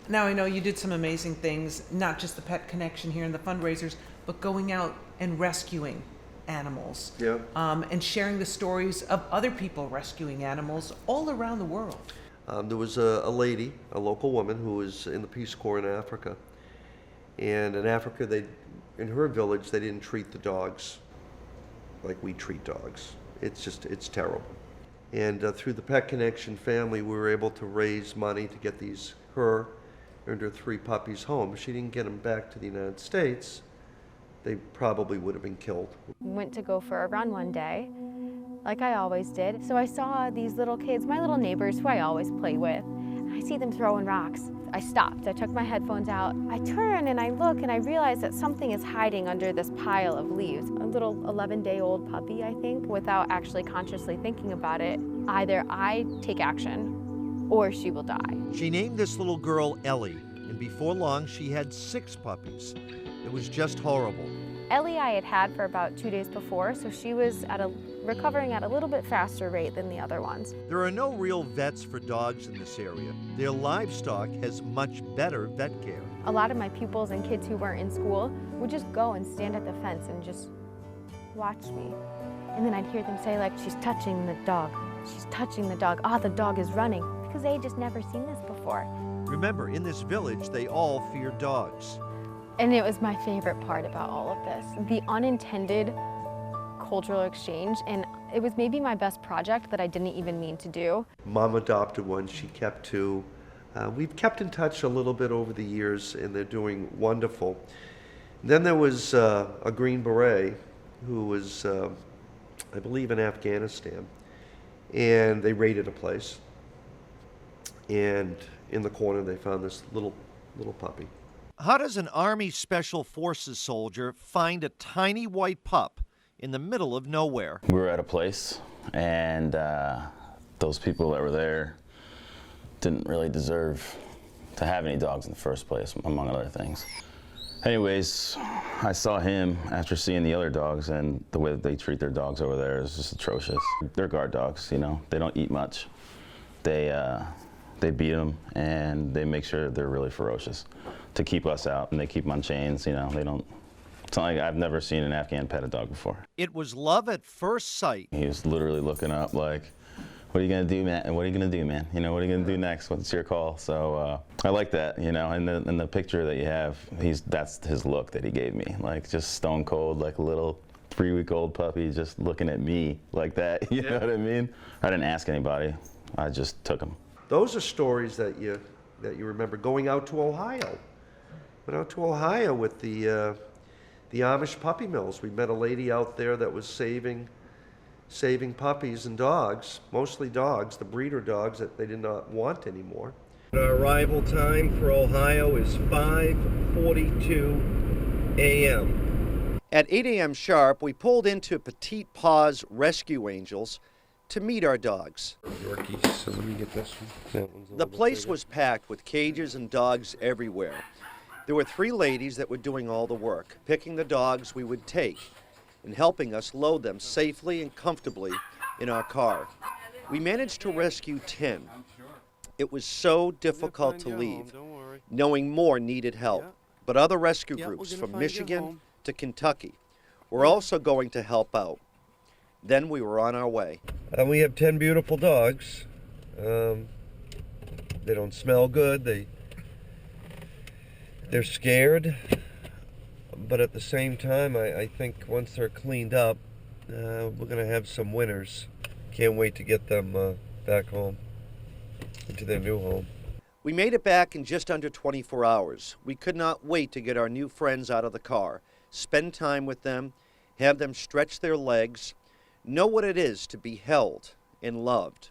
Now, I know you did some amazing things, not just the Pet Connection here and the fundraisers, but going out and rescuing animals. Yeah. And sharing the stories of other people rescuing animals all around the world. There was a lady, a local woman, who was in the Peace Corps in Africa. And in Africa, in her village, they didn't treat the dogs like we treat dogs. It's terrible. And through the Pet Connection family, we were able to raise money to get her and her 3 puppies home. If she didn't get them back to the United States, they probably would have been killed. Went to go for a run one day, like I always did. So I saw these little kids, my little neighbors who I always play with. I see them throwing rocks. I stopped, I took my headphones out. I turn and I look and I realize that something is hiding under this pile of leaves. A little 11-day-old puppy, I think, without actually consciously thinking about it. Either I take action or she will die. She named this little girl Ellie, and before long she had 6 puppies. It was just horrible. Ellie I had for about 2 days before, so she was recovering at a little bit faster rate than the other ones. There are no real vets for dogs in this area. Their livestock has much better vet care. A lot of my pupils and kids who weren't in school would just go and stand at the fence and just watch me. And then I'd hear them say, like, she's touching the dog. She's touching the dog. Ah, the dog is running. Because they had just never seen this before. Remember, in this village, they all fear dogs. And it was my favorite part about all of this, the unintended cultural exchange, and it was maybe my best project that I didn't even mean to do. Mom adopted one, she kept 2. We've kept in touch a little bit over the years, and they're doing wonderful. Then there was a Green Beret who was, I believe, in Afghanistan, and they raided a place, and in the corner they found this little puppy. How does an Army Special Forces soldier find a tiny white pup in the middle of nowhere? We were at a place, and those people that were there didn't really deserve to have any dogs in the first place, among other things. Anyways, I saw him after seeing the other dogs, and the way that they treat their dogs over there is just atrocious. They're guard dogs, you know. They don't eat much. They beat them, and they make sure they're really ferocious to keep us out, and they keep them on chains, you know. They don't. It's not like I've never seen an Afghan pet a dog before. It was love at first sight. He was literally looking up like, what are you gonna do, man? And what are you gonna do, man? You know, what are you gonna do next? What's your call? So I like that, you know. And the picture that you have, that's his look that he gave me, like just stone cold, like a little 3-week-old puppy just looking at me like that. You know what I mean? I didn't ask anybody. I just took him. Those are stories that you remember. Going out to Ohio. Went out to Ohio with the Amish puppy mills. We met a lady out there that was saving puppies and dogs, mostly dogs, the breeder dogs that they did not want anymore. Our arrival time for Ohio is 5:42 a.m. At 8 a.m. sharp, we pulled into Petite Paws Rescue Angels to meet our dogs. Yorkies, so let me get this one. The place was packed with cages and dogs everywhere. There were 3 ladies that were doing all the work, picking the dogs we would take and helping us load them safely and comfortably in our car. We managed to rescue 10. It was so difficult to leave, knowing more needed help. But other rescue groups from Michigan to Kentucky were also going to help out. Then we were on our way. We have 10 beautiful dogs. They don't smell good. They're scared, but at the same time, I think once they're cleaned up, we're going to have some winners. Can't wait to get them back home, into their new home. We made it back in just under 24 hours. We could not wait to get our new friends out of the car, spend time with them, have them stretch their legs, know what it is to be held and loved.